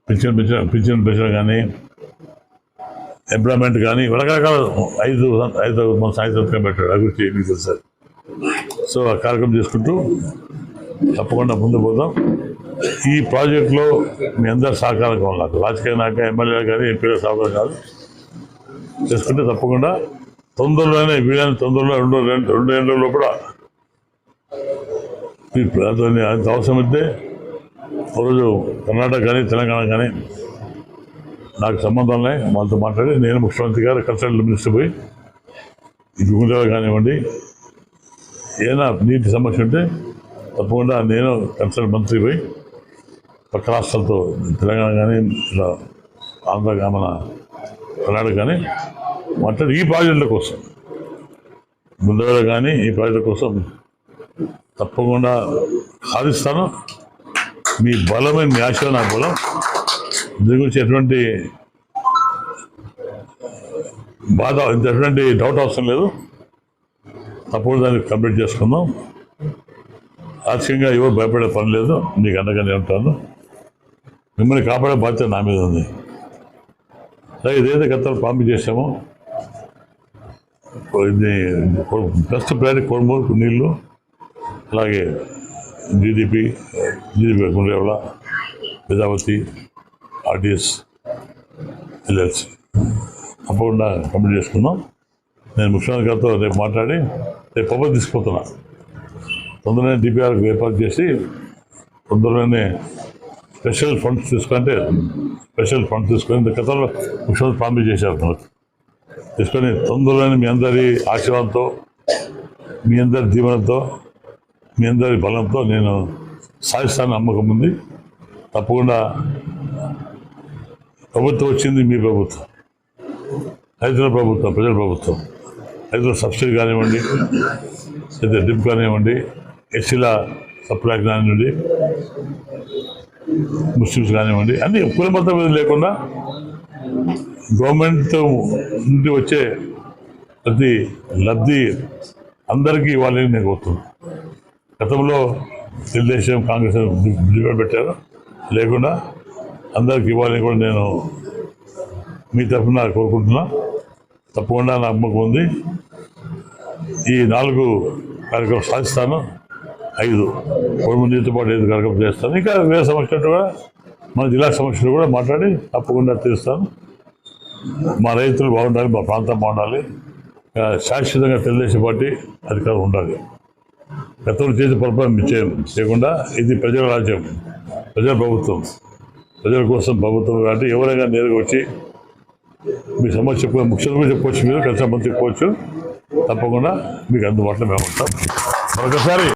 Pension కానీ employment కానీ రకరకాల ఐదు మన సాయంత్రం పెట్టాడు అభివృద్ధి మీకు తెలుసు. సో ఆ కార్యక్రమం చేసుకుంటూ తప్పకుండా ముందు పోదాం. ఈ ప్రాజెక్టులో మీ అందరి సహకారం కావాలి. నాకు రాజకీయ నాయక ఎమ్మెల్యే కానీ ఎంపీల సహకారం కాదు చేసుకుంటే తప్పకుండా తొందరలోనే వీళ్ళని తొందరలో రెండు ఏళ్ళ లోపల అంత అవసరమైతే ఒకరోజు కర్ణాటక కానీ తెలంగాణ కానీ నాకు సంబంధాలనే వాళ్ళతో మాట్లాడి నేను ముఖ్యమంత్రి గారు కన్సల్టెంట్ మినిస్టర్ పోయి గుండెలు కానివ్వండి ఏదైనా నీటి సమస్య ఉంటే తప్పకుండా నేను కన్సల్టెంట్ మంత్రి పోయి పక్క రాష్ట్రాలతో తెలంగాణ కానీ ఇలా ఆంధ్ర మన కర్ణాటక కానీ మాట్లాడి ఈ ప్రాజెక్టుల కోసం గుండెలు కానీ ఈ ప్రాజెక్టుల కోసం తప్పకుండా సాధిస్తాను. మీ బలమైన మీ ఆశ నా బలం. దీని గురించి ఎటువంటి బాధ ఎటువంటి డౌట్ అవసరం లేదు. తప్పకుండా దాన్ని కంప్లీట్ చేసుకుందాం. రాజకీయంగా ఎవరు భయపడే పని లేదు. మీకు అండగానే ఉంటాను. మిమ్మల్ని కాపాడే బాధ్యత నా మీద ఉంది. అలాగే ఇదేదో గతంలో పంపిణీ చేసామో ఇది ఫస్ట్ ప్రయారిటీ కోరమూరు నీళ్ళు, అలాగే GDP Gundrevula, Prajapati, RTS, LLC తప్పకుండా కంప్లీట్ చేసుకుందాం. నేను ముఖ్యమంత్రి గారితో రేపు మాట్లాడి రేపు పబ్బర్ తీసుకుపోతున్నా. తొందరగానే డిపిఆర్కి ఏర్పాటు చేసి తొందరగానే స్పెషల్ ఫండ్స్ తీసుకుంటే గతంలో ముఖ్యమంత్రి పంపిణీ చేశారు. మనకు తీసుకొని తొందరగానే మీ అందరి ఆశీర్వాదంతో, మీ అందరి దీవెనతో, మీ అందరి బలంతో నేను సాధిస్తాను నమ్మకం ఉంది. తప్పకుండా ప్రభుత్వం వచ్చింది మీ ప్రభుత్వం, రైతుల ప్రభుత్వం, ప్రజల ప్రభుత్వం. రైతుల సబ్సిడీ కానివ్వండి, అయితే డిప్ కానివ్వండి, ఎస్సీల సప్లై కానివ్వండి, ముస్లిమ్స్ కానివ్వండి, అన్ని కుల మతం మీద లేకుండా గవర్నమెంట్ నుండి వచ్చే ప్రతి లబ్ధి అందరికీ ఇవ్వాలని నేను కోరుతున్నాను. గతంలో తెలుగుదేశం కాంగ్రెస్ డిబేట్ పెట్టారు, లేకుండా అందరికి ఇవ్వాలని కూడా నేను మీ తరఫున కోరుకుంటున్నా. తప్పకుండా నా నమ్మకం ఉంది. ఈ 4 కార్యక్రమం సాధిస్తాను. 5 నీటితో పాటు 5 కార్యక్రమం చేస్తాను. ఇంకా వేరే సమస్యలు కూడా మన జిల్లా సమస్యలు కూడా మాట్లాడి తప్పకుండా తీరుస్తాను. మా రైతులు బాగుండాలి, మా ప్రాంతం బాగుండాలి. శాశ్వతంగా తెలుగుదేశం పార్టీ అధికారం ఉండాలి. గతంలో చేసే పొరపాటు చేయకుండా ఇది ప్రజల రాజ్యం, ప్రజల ప్రభుత్వం, ప్రజల కోసం ప్రభుత్వం. కాబట్టి ఎవరైనా నేరుగా వచ్చి మీ సమస్య ముఖ్యంగా చెప్పవచ్చు, మీరు కలిసి మంత్రి చెప్పవచ్చు. తప్పకుండా మీకు అందుబాటులో మేము ఉంటాం. మరొకసారి